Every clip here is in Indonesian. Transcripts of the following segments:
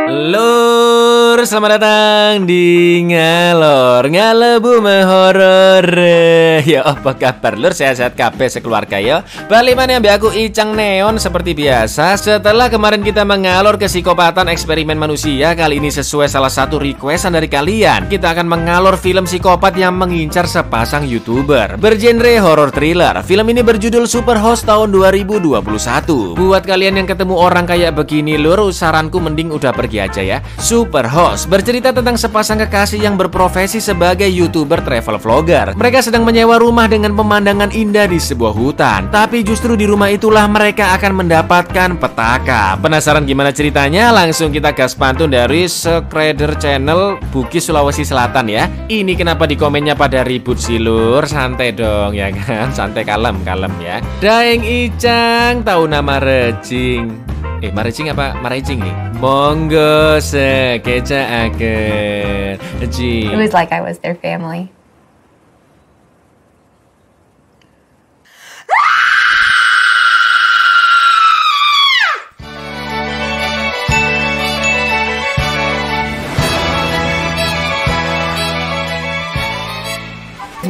Lur, selamat datang di Ngalor Ngalebu Mehoror. Ya apa kabar lur, sehat-sehat kabeh sekeluarga ya. Balik mana ambil aku Icang Neon seperti biasa. Setelah kemarin kita mengalor kesikopatan eksperimen manusia, kali ini sesuai salah satu requestan dari kalian, kita akan mengalor film psikopat yang mengincar sepasang YouTuber bergenre horror thriller. Film ini berjudul Superhouse tahun 2021. Buat kalian yang ketemu orang kayak begini lur, saranku mending udah pergi aja ya. Superhouse bercerita tentang sepasang kekasih yang berprofesi sebagai YouTuber travel vlogger. Mereka sedang menyewa rumah dengan pemandangan indah di sebuah hutan. Tapi justru di rumah itulah mereka akan mendapatkan petaka. Penasaran gimana ceritanya? Langsung kita gas pantun dari Subscriber Channel Bugis Sulawesi Selatan ya. Ini kenapa di komennya pada ribut sih lur? Santai dong ya kan. Santai, kalem ya. Daeng Icang tahu nama Recing. Marecing apa Marecing nih? Monggo sekecaaken. It was like I was their family.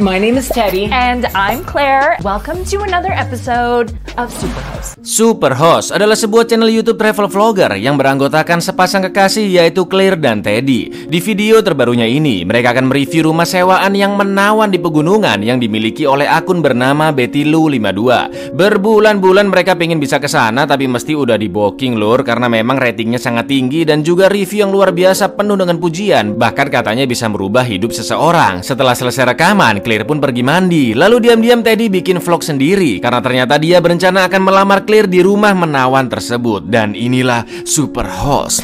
My name is Teddy. And I'm Claire. Welcome to another episode of Superhouse. Superhouse adalah sebuah channel YouTube travel vlogger yang beranggotakan sepasang kekasih yaitu Claire dan Teddy. Di video terbarunya ini, mereka akan mereview rumah sewaan yang menawan di pegunungan yang dimiliki oleh akun bernama BettyLu52. Berbulan-bulan mereka pengen bisa ke sana tapi mesti udah di booking lur karena memang ratingnya sangat tinggi dan juga review yang luar biasa penuh dengan pujian. Bahkan katanya bisa merubah hidup seseorang. Setelah selesai rekaman, Claire pun pergi mandi. Lalu diam-diam Teddy bikin vlog sendiri karena ternyata dia berencana akan melamar Claire di rumah menawan tersebut. Dan inilah Superhouse.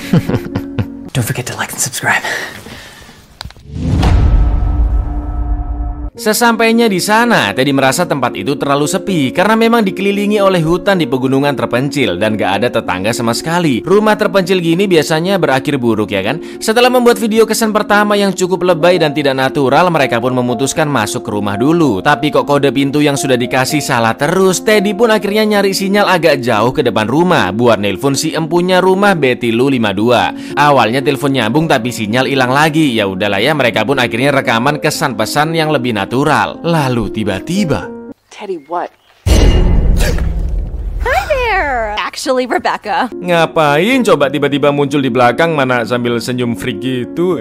Don't forget to like and subscribe. Sesampainya di sana, Teddy merasa tempat itu terlalu sepi karena memang dikelilingi oleh hutan di pegunungan terpencil dan gak ada tetangga sama sekali. Rumah terpencil gini biasanya berakhir buruk ya kan? Setelah membuat video kesan pertama yang cukup lebay dan tidak natural, mereka pun memutuskan masuk ke rumah dulu. Tapi kok kode pintu yang sudah dikasih salah terus. Teddy pun akhirnya nyari sinyal agak jauh ke depan rumah buat nelpon si empunya rumah BettyLu52. Awalnya telepon nyambung tapi sinyal hilang lagi. Ya udahlah ya, mereka pun akhirnya rekaman kesan pesan yang lebih natural. Lalu tiba-tiba, Teddy, what? Hi there! Actually, Rebecca. Ngapain coba tiba-tiba muncul di belakang mana sambil senyum freak gitu?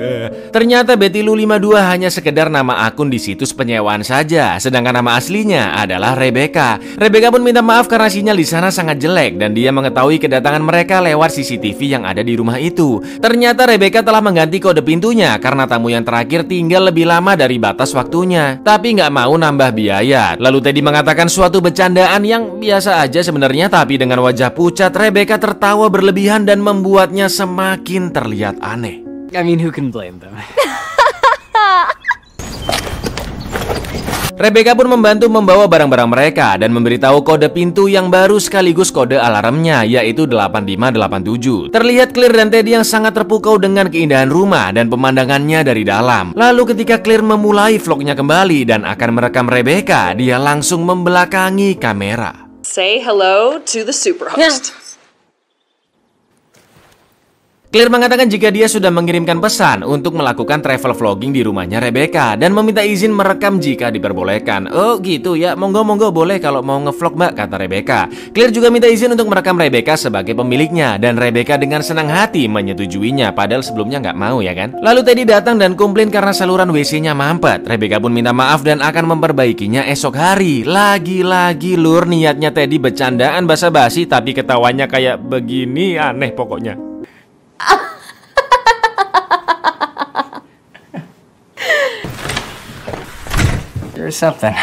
Ternyata BettyLu52 hanya sekedar nama akun di situs penyewaan saja, sedangkan nama aslinya adalah Rebecca. Rebecca pun minta maaf karena sinyal di sana sangat jelek dan dia mengetahui kedatangan mereka lewat CCTV yang ada di rumah itu. Ternyata Rebecca telah mengganti kode pintunya karena tamu yang terakhir tinggal lebih lama dari batas waktunya, tapi nggak mau nambah biaya. Lalu Teddy mengatakan suatu bercandaan yang biasa aja sebenarnya, tapi dengan wajah pucat, Rebecca tertawa berlebihan dan membuatnya semakin terlihat aneh. I mean, who can blame them? Rebecca pun membantu membawa barang-barang mereka dan memberitahu kode pintu yang baru sekaligus kode alarmnya, yaitu 8587. Terlihat Claire dan Teddy yang sangat terpukau dengan keindahan rumah dan pemandangannya dari dalam. Lalu ketika Claire memulai vlognya kembali dan akan merekam Rebecca, dia langsung membelakangi kamera. Say hello to the Superhost. Claire mengatakan jika dia sudah mengirimkan pesan untuk melakukan travel vlogging di rumahnya Rebecca dan meminta izin merekam jika diperbolehkan. Oh gitu ya, monggo boleh kalau mau ngevlog mbak, kata Rebecca. Claire juga minta izin untuk merekam Rebecca sebagai pemiliknya dan Rebecca dengan senang hati menyetujuinya, padahal sebelumnya nggak mau ya kan. Lalu Teddy datang dan komplain karena saluran WC-nya mampet. Rebecca pun minta maaf dan akan memperbaikinya esok hari. Lagi-lagi lur, niatnya Teddy bercandaan basa-basi tapi ketawanya kayak begini, aneh pokoknya. There's something.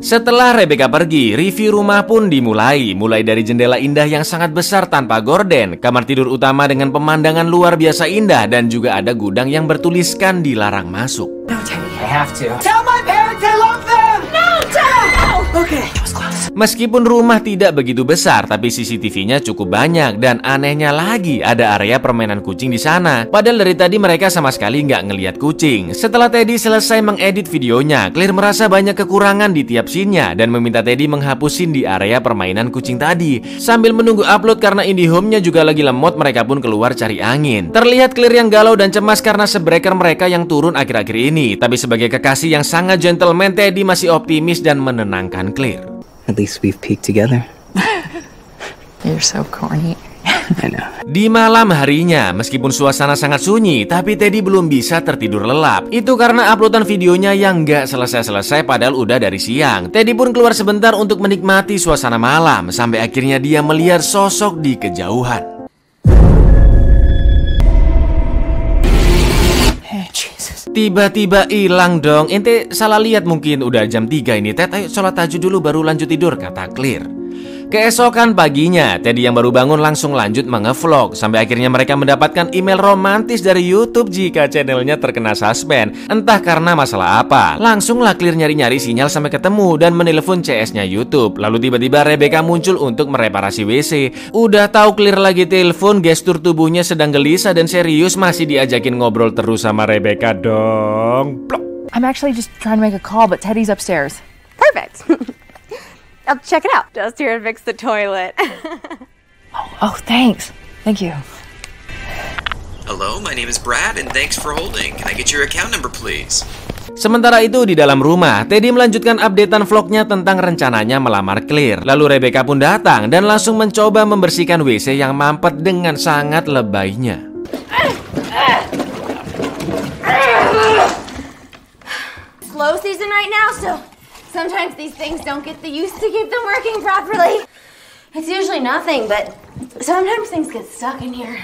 Setelah Rebecca pergi, review rumah pun dimulai. Mulai dari jendela indah yang sangat besar tanpa gorden, kamar tidur utama dengan pemandangan luar biasa indah, dan juga ada gudang yang bertuliskan dilarang masuk. No, Teddy, I have to. Tell my parents I love them! No, Dad! No! Okay, that was close. Meskipun rumah tidak begitu besar, tapi CCTV-nya cukup banyak. Dan anehnya lagi, ada area permainan kucing di sana. Padahal dari tadi mereka sama sekali nggak ngelihat kucing. Setelah Teddy selesai mengedit videonya, Claire merasa banyak kekurangan di tiap scene-nya dan meminta Teddy menghapus scene di area permainan kucing tadi. Sambil menunggu upload karena IndiHome-nya juga lagi lemot, mereka pun keluar cari angin. Terlihat Claire yang galau dan cemas karena subscriber mereka yang turun akhir-akhir ini. Tapi sebagai kekasih yang sangat gentleman, Teddy masih optimis dan menenangkan Claire. At least we've peaked together. You're so corny. I know. Di malam harinya, meskipun suasana sangat sunyi, tapi Teddy belum bisa tertidur lelap. Itu karena uploadan videonya yang nggak selesai-selesai padahal udah dari siang. Teddy pun keluar sebentar untuk menikmati suasana malam, sampai akhirnya dia melihat sosok di kejauhan. Tiba-tiba hilang dong. Ente salah lihat mungkin, udah jam 3 ini. Ted, ayo sholat tahajud dulu baru lanjut tidur, kata Claire. Keesokan paginya, Teddy yang baru bangun langsung lanjut mengevlog. Sampai akhirnya mereka mendapatkan email romantis dari YouTube jika channelnya terkena suspend. Entah karena masalah apa. Langsunglah Claire nyari-nyari sinyal sampai ketemu dan menelpon CS-nya YouTube. Lalu tiba-tiba Rebecca muncul untuk mereparasi WC. Udah tahu Claire lagi telepon, gestur tubuhnya sedang gelisah dan serius, masih diajakin ngobrol terus sama Rebecca dong. Plok. I'm actually just trying to make a call, but Teddy's upstairs. Perfect. I'll check it out. Just here to fix the toilet. Oh, thanks. Thank you. Hello, my name is Brad and thanks for holding. Can I get your account number please? Sementara itu di dalam rumah, Teddy melanjutkan updatean vlognya tentang rencananya melamar Claire. Lalu Rebecca pun datang dan langsung mencoba membersihkan WC yang mampet dengan sangat lebaynya. Slow season right now, so sometimes these things don't get the use to keep them working properly. It's usually nothing, but sometimes things get stuck in here.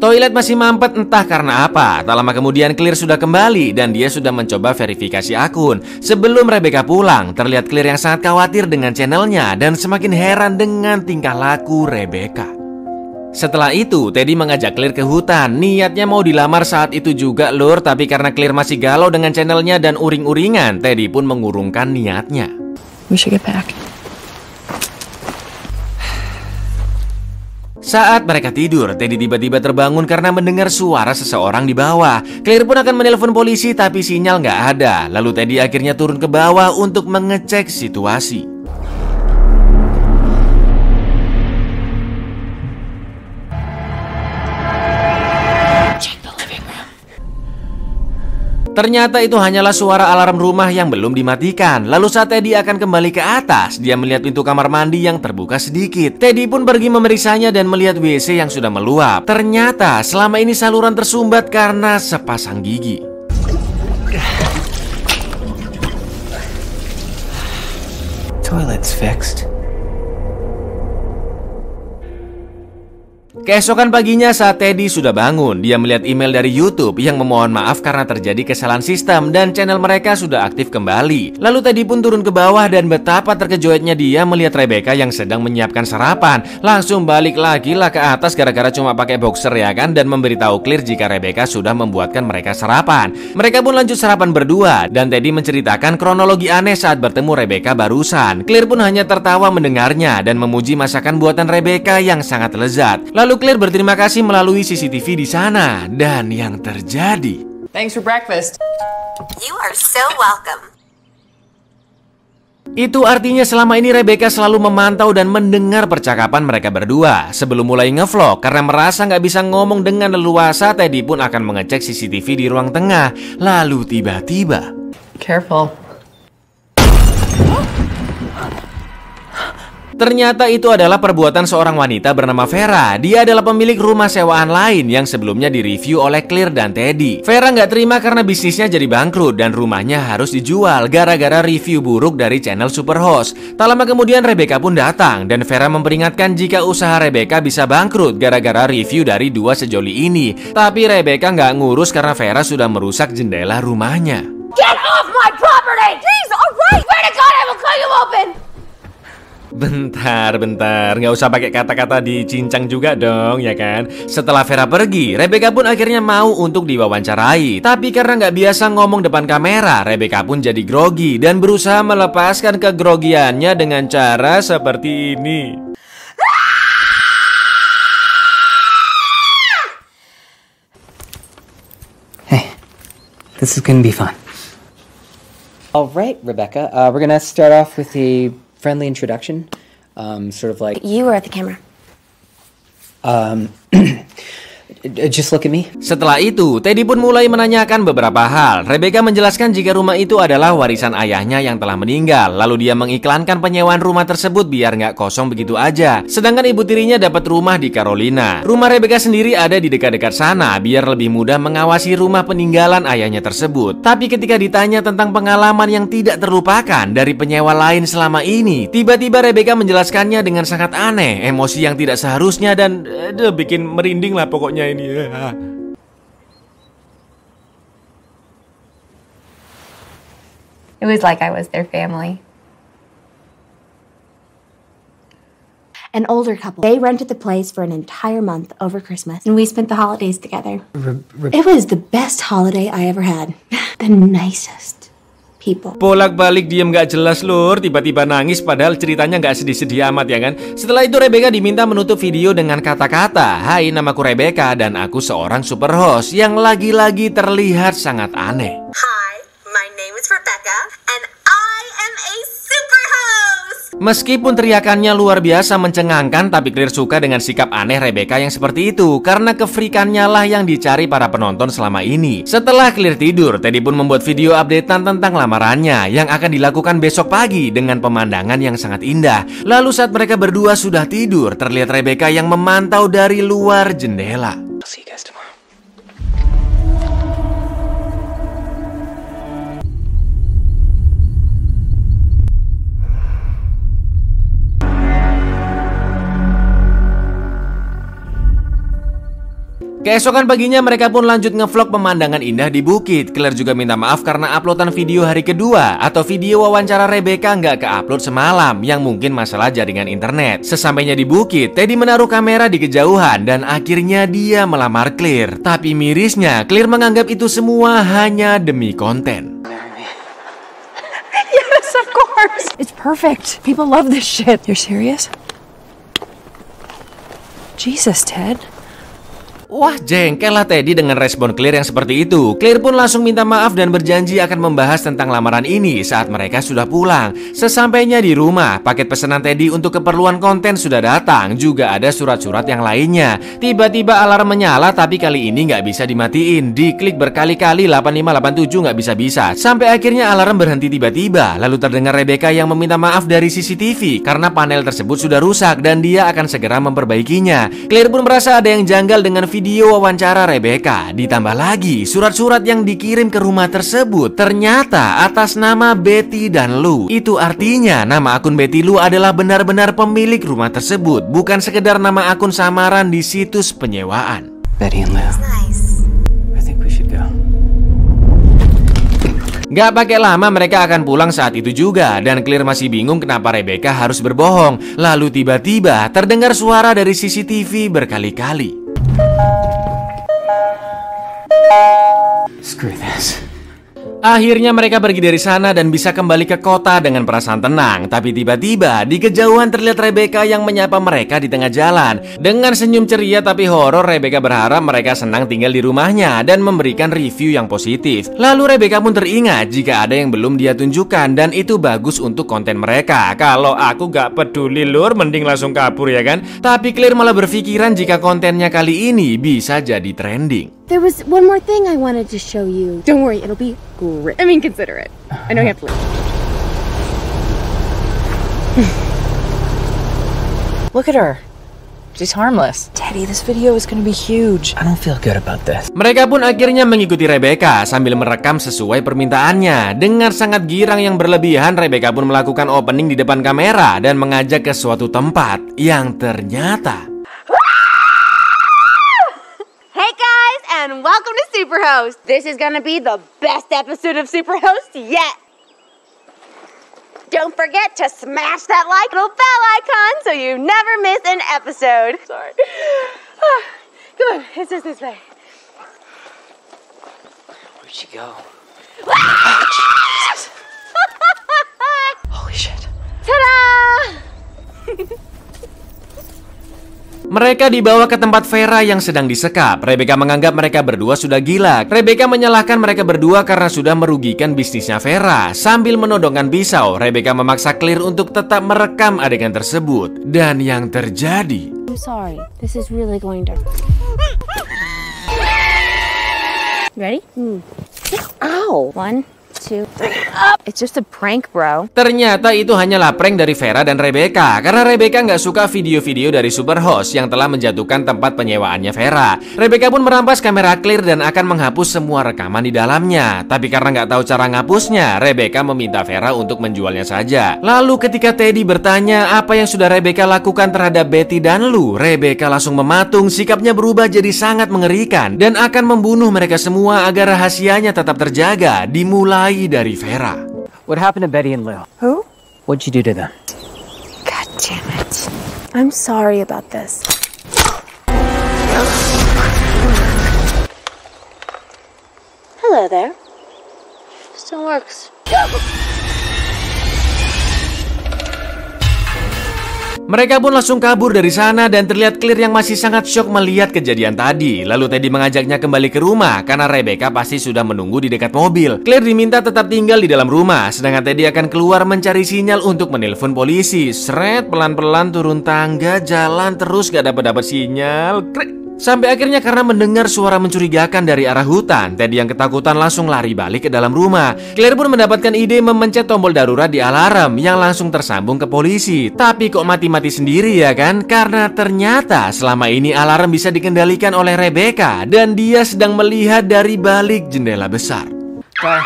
Toilet masih mampet entah karena apa. Tak lama kemudian Claire sudah kembali dan dia sudah mencoba verifikasi akun. Sebelum Rebecca pulang, terlihat Claire yang sangat khawatir dengan channelnya dan semakin heran dengan tingkah laku Rebecca. Setelah itu, Teddy mengajak Claire ke hutan. Niatnya mau dilamar saat itu juga lur, tapi karena Claire masih galau dengan channelnya dan uring-uringan, Teddy pun mengurungkan niatnya. We should get back. Saat mereka tidur, Teddy tiba-tiba terbangun karena mendengar suara seseorang di bawah. Claire pun akan menelpon polisi tapi sinyal nggak ada. Lalu Teddy akhirnya turun ke bawah untuk mengecek situasi. Ternyata itu hanyalah suara alarm rumah yang belum dimatikan. Lalu saat Teddy akan kembali ke atas, dia melihat pintu kamar mandi yang terbuka sedikit. Teddy pun pergi memeriksanya dan melihat WC yang sudah meluap. Ternyata selama ini saluran tersumbat karena sepasang gigi. Toilet's fixed. Keesokan paginya saat Teddy sudah bangun, dia melihat email dari YouTube yang memohon maaf karena terjadi kesalahan sistem dan channel mereka sudah aktif kembali. Lalu Teddy pun turun ke bawah dan betapa terkejutnya dia melihat Rebecca yang sedang menyiapkan sarapan. Langsung balik lagi lah ke atas gara-gara cuma pakai boxer ya kan, dan memberitahu Claire jika Rebecca sudah membuatkan mereka sarapan. Mereka pun lanjut sarapan berdua dan Teddy menceritakan kronologi aneh saat bertemu Rebecca barusan. Claire pun hanya tertawa mendengarnya dan memuji masakan buatan Rebecca yang sangat lezat. Lalu Claire berterima kasih melalui CCTV di sana. Dan yang terjadi, Thanks for breakfast. You are so welcome. itu artinya selama ini Rebecca selalu memantau dan mendengar percakapan mereka berdua. Sebelum mulai ngevlog, karena merasa nggak bisa ngomong dengan leluasa, Teddy pun akan mengecek CCTV di ruang tengah. Lalu tiba-tiba, Careful. ternyata itu adalah perbuatan seorang wanita bernama Vera. Dia adalah pemilik rumah sewaan lain yang sebelumnya direview oleh Claire dan Teddy. Vera nggak terima karena bisnisnya jadi bangkrut dan rumahnya harus dijual gara-gara review buruk dari channel Superhost. Tak lama kemudian Rebecca pun datang dan Vera memperingatkan jika usaha Rebecca bisa bangkrut gara-gara review dari dua sejoli ini. Tapi Rebecca nggak ngurus karena Vera sudah merusak jendela rumahnya. Get off my property! Please, alright! Swear to God I will cut you open! Bentar, nggak usah pakai kata-kata dicincang juga dong, ya kan? Setelah Vera pergi, Rebecca pun akhirnya mau untuk diwawancarai. Tapi karena nggak biasa ngomong depan kamera, Rebecca pun jadi grogi dan berusaha melepaskan kegrogiannya dengan cara seperti ini. Hey, this is gonna be fun. All right, Rebecca. We're gonna start off with a friendly introduction, sort of like You were at the camera. just look at me. Setelah itu, Teddy pun mulai menanyakan beberapa hal. Rebecca menjelaskan jika rumah itu adalah warisan ayahnya yang telah meninggal. Lalu dia mengiklankan penyewaan rumah tersebut biar nggak kosong begitu aja. Sedangkan ibu tirinya dapat rumah di Carolina. Rumah Rebecca sendiri ada di dekat-dekat sana biar lebih mudah mengawasi rumah peninggalan ayahnya tersebut. Tapi ketika ditanya tentang pengalaman yang tidak terlupakan dari penyewa lain selama ini, tiba-tiba Rebecca menjelaskannya dengan sangat aneh, emosi yang tidak seharusnya dan bikin merinding lah pokoknya ini. It was like I was their family. An older couple. They rented the place for an entire month over Christmas, and we spent the holidays together. It was the best holiday I ever had. The nicest people. Bolak-balik diem gak jelas lur, tiba-tiba nangis padahal ceritanya gak sedih-sedih amat ya kan. Setelah itu Rebecca diminta menutup video dengan kata-kata, "Hai, namaku Rebecca dan aku seorang super host," yang lagi-lagi terlihat sangat aneh. Hi, my name is Rebecca, and I am a super host! Meskipun teriakannya luar biasa mencengangkan, tapi Clear suka dengan sikap aneh Rebecca yang seperti itu karena kefrikannya lah yang dicari para penonton selama ini. Setelah Clear tidur, Teddy pun membuat video updatean tentang lamarannya yang akan dilakukan besok pagi dengan pemandangan yang sangat indah. Lalu saat mereka berdua sudah tidur, terlihat Rebecca yang memantau dari luar jendela. I'll see you guys tomorrow. Keesokan paginya mereka pun lanjut ngevlog pemandangan indah di bukit. Claire juga minta maaf karena uploadan video hari kedua atau video wawancara Rebecca nggak ke-upload semalam yang mungkin masalah jaringan internet. Sesampainya di bukit, Teddy menaruh kamera di kejauhan dan akhirnya dia melamar Claire. Tapi mirisnya, Claire menganggap itu semua hanya demi konten. Yes, of course. It's perfect. People love this shit. You're serious? Jesus, Ted. Wah, jengkel lah Teddy dengan respon Claire yang seperti itu. Claire pun langsung minta maaf dan berjanji akan membahas tentang lamaran ini saat mereka sudah pulang. Sesampainya di rumah, paket pesanan Teddy untuk keperluan konten sudah datang. Juga ada surat-surat yang lainnya. Tiba-tiba alarm menyala, tapi kali ini nggak bisa dimatiin. Diklik berkali-kali 8587 nggak bisa-bisa. Sampai akhirnya alarm berhenti tiba-tiba. Lalu terdengar Rebecca yang meminta maaf dari CCTV karena panel tersebut sudah rusak dan dia akan segera memperbaikinya. Claire pun merasa ada yang janggal dengan video wawancara Rebecca. Ditambah lagi surat-surat yang dikirim ke rumah tersebut ternyata atas nama Betty dan Lou. Itu artinya nama akun Betty Lou adalah benar-benar pemilik rumah tersebut, bukan sekedar nama akun samaran di situs penyewaan. Betty and Lou. Nice. I think we should go. Gak pakai lama mereka akan pulang saat itu juga. Dan Claire masih bingung kenapa Rebecca harus berbohong. Lalu tiba-tiba terdengar suara dari CCTV berkali-kali. Screw this. Akhirnya mereka pergi dari sana dan bisa kembali ke kota dengan perasaan tenang. Tapi tiba-tiba di kejauhan terlihat Rebecca yang menyapa mereka di tengah jalan. Dengan senyum ceria tapi horor, Rebecca berharap mereka senang tinggal di rumahnya dan memberikan review yang positif. Lalu Rebecca pun teringat jika ada yang belum dia tunjukkan dan itu bagus untuk konten mereka. Kalau aku gak peduli lur, mending langsung kabur ya kan. Tapi Claire malah berpikiran jika kontennya kali ini bisa jadi trending. There was one more thing I wanted to show you. Don't worry, it'll be great. I mean, consider it. I know you have to leave. Look at her. She's harmless. Teddy, this video is gonna be huge. I don't feel good about this. Mereka pun akhirnya mengikuti Rebecca sambil merekam sesuai permintaannya. Dengan sangat girang yang berlebihan, Rebecca pun melakukan opening di depan kamera dan mengajak ke suatu tempat yang ternyata... Hey guys, and welcome to Superhost. This is gonna be the best episode of Superhost yet. Don't forget to smash that like little bell icon so you never miss an episode. Sorry. Come on, it's just this way. Where'd she go? Jesus. Holy shit. Ta-da! Mereka dibawa ke tempat Vera yang sedang disekap. Rebecca menganggap mereka berdua sudah gila. Rebecca menyalahkan mereka berdua karena sudah merugikan bisnisnya Vera. Sambil menodongkan pisau, Rebecca memaksa Claire untuk tetap merekam adegan tersebut. Dan yang terjadi... I'm sorry. This is really going to... Ready? Ow! 1, 2, 3. It's just a prank, bro. Ternyata itu hanyalah prank dari Vera dan Rebecca. Karena Rebecca nggak suka video-video dari Superhost yang telah menjatuhkan tempat penyewaannya Vera. Rebecca pun merampas kamera Claire dan akan menghapus semua rekaman di dalamnya. Tapi karena nggak tahu cara ngapusnya, Rebecca meminta Vera untuk menjualnya saja. Lalu ketika Teddy bertanya apa yang sudah Rebecca lakukan terhadap Betty dan Lou, Rebecca langsung mematung, sikapnya berubah jadi sangat mengerikan dan akan membunuh mereka semua agar rahasianya tetap terjaga, dimulai dari Vera. What happened to Betty and Lou? Who? What'd you do to them? God damn it. I'm sorry about this. Hello there. Still works. Mereka pun langsung kabur dari sana dan terlihat Claire yang masih sangat syok melihat kejadian tadi. Lalu Teddy mengajaknya kembali ke rumah karena Rebecca pasti sudah menunggu di dekat mobil. Claire diminta tetap tinggal di dalam rumah, sedangkan Teddy akan keluar mencari sinyal untuk menelpon polisi. Seret, pelan-pelan turun tangga, jalan terus gak dapat sinyal. Sampai akhirnya karena mendengar suara mencurigakan dari arah hutan, Teddy yang ketakutan langsung lari balik ke dalam rumah. Claire pun mendapatkan ide memencet tombol darurat di alarm yang langsung tersambung ke polisi. Tapi kok mati-mati sendiri ya kan? Karena ternyata selama ini alarm bisa dikendalikan oleh Rebecca dan dia sedang melihat dari balik jendela besar. What?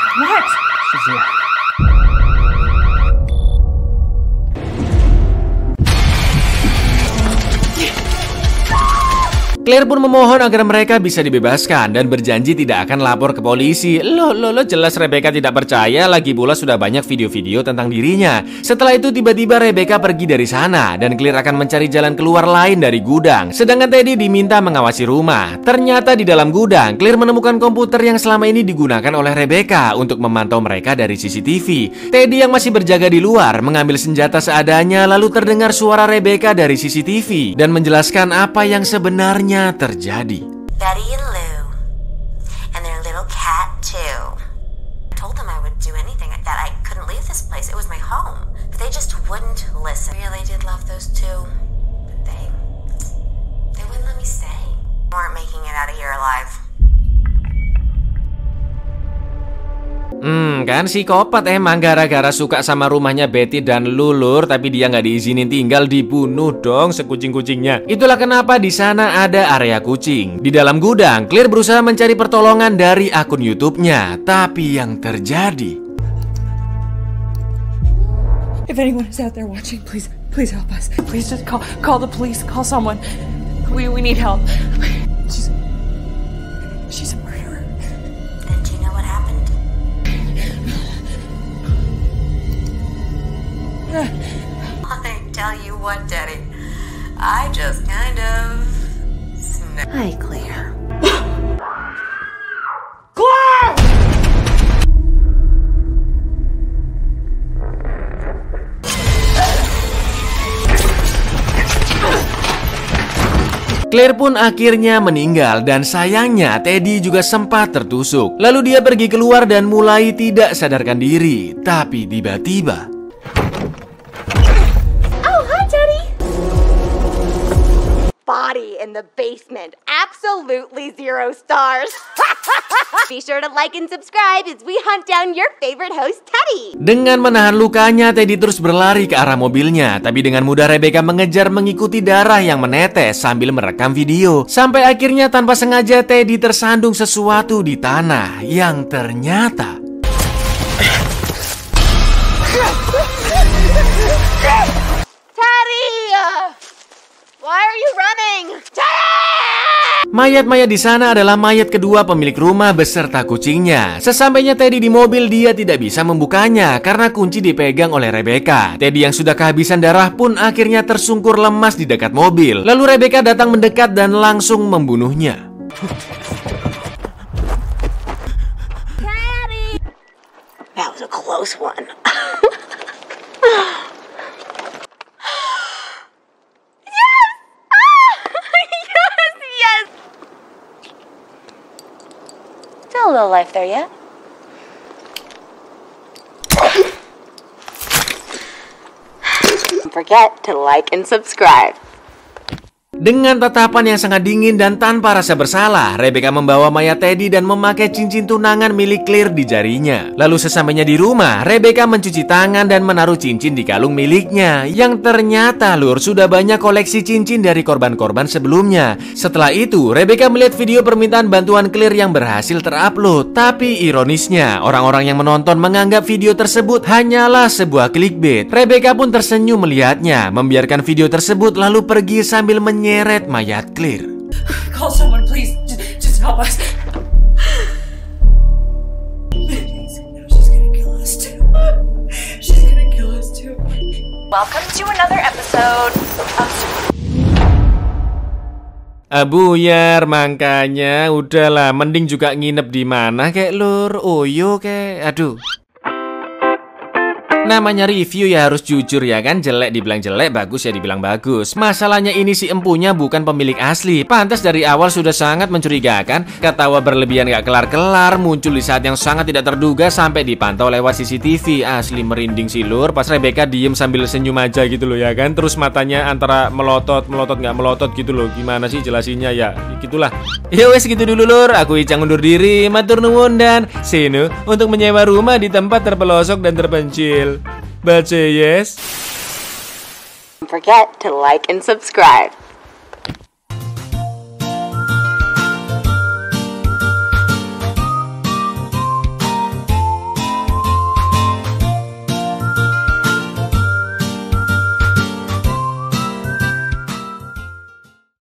She's here. Claire pun memohon agar mereka bisa dibebaskan dan berjanji tidak akan lapor ke polisi. Loh, jelas Rebecca tidak percaya, lagi pula sudah banyak video-video tentang dirinya. Setelah itu tiba-tiba Rebecca pergi dari sana dan Claire akan mencari jalan keluar lain dari gudang. Sedangkan Teddy diminta mengawasi rumah. Ternyata di dalam gudang, Claire menemukan komputer yang selama ini digunakan oleh Rebecca untuk memantau mereka dari CCTV. Teddy yang masih berjaga di luar mengambil senjata seadanya, lalu terdengar suara Rebecca dari CCTV dan menjelaskan apa yang sebenarnya terjadi. Betty and Lou, and their little cat too. I told them I would do anything, that I couldn't leave this place. It was my home, but they just wouldn't listen. I really did love those two, but they wouldn't let me stay. They weren't making it out of here alive. Kan psikopat emang, gara-gara suka sama rumahnya Betty dan Lulur, tapi dia nggak diizinin tinggal, dibunuh dong sekucing-kucingnya. Itulah kenapa di sana ada area kucing. Di dalam gudang, Claire berusaha mencari pertolongan dari akun YouTube-nya, tapi yang terjadi... If anyone is out there watching, please help us. Please just call the police, call someone. We need help. She's a murderer. And do you know what happened? I tell you what, Daddy, I just kind of... Hi, Claire. Claire pun akhirnya meninggal dan sayangnya Teddy juga sempat tertusuk. Lalu dia pergi keluar dan mulai tidak sadarkan diri. Tapi tiba-tiba... Body in the basement. Absolutely 0 stars. Be sure to like and subscribe as we hunt down your favorite host, Teddy. Dengan menahan lukanya, Teddy terus berlari ke arah mobilnya. Tapi dengan mudah Rebecca mengejar mengikuti darah yang menetes sambil merekam video. Sampai akhirnya tanpa sengaja Teddy tersandung sesuatu di tanah yang ternyata... Teddy! Why are you running? Teddy! Mayat-mayat di sana adalah mayat kedua pemilik rumah beserta kucingnya. Sesampainya Teddy di mobil, dia tidak bisa membukanya karena kunci dipegang oleh Rebecca. Teddy yang sudah kehabisan darah pun akhirnya tersungkur lemas di dekat mobil. Lalu Rebecca datang mendekat dan langsung membunuhnya. That was a close one. Still a little life there yet. Don't forget to like and subscribe. Dengan tatapan yang sangat dingin dan tanpa rasa bersalah, Rebecca membawa mayat Teddy dan memakai cincin tunangan milik Claire di jarinya. Lalu sesampainya di rumah, Rebecca mencuci tangan dan menaruh cincin di kalung miliknya. Yang ternyata Lur sudah banyak koleksi cincin dari korban-korban sebelumnya. Setelah itu, Rebecca melihat video permintaan bantuan Claire yang berhasil terupload. Tapi ironisnya, orang-orang yang menonton menganggap video tersebut hanyalah sebuah clickbait. Rebecca pun tersenyum melihatnya, membiarkan video tersebut lalu pergi sambil menyeret mayat Claire. Call someone, please. Just help us. She's gonna kill us too. She's gonna kill us too. Welcome to another episode of Buyar, makanya udahlah, mending juga nginep di mana kek Lur, Oyo kek, aduh. Namanya review ya harus jujur ya kan, jelek dibilang jelek, bagus ya dibilang bagus. Masalahnya ini si empunya bukan pemilik asli. Pantas dari awal sudah sangat mencurigakan. Ketawa berlebihan gak kelar-kelar, muncul di saat yang sangat tidak terduga sampai dipantau lewat CCTV. Asli merinding si Lur. Pas Rebecca diem sambil senyum aja gitu loh ya kan. Terus matanya antara melotot gak melotot gitu loh. Gimana sih jelasinnya ya, gitulah. Ya wes gitu dulu Lur, aku Icang undur diri. Matur nuwun dan sinu untuk menyewa rumah di tempat terpelosok dan terpencil. Baca yes. Don't forget to like and subscribe.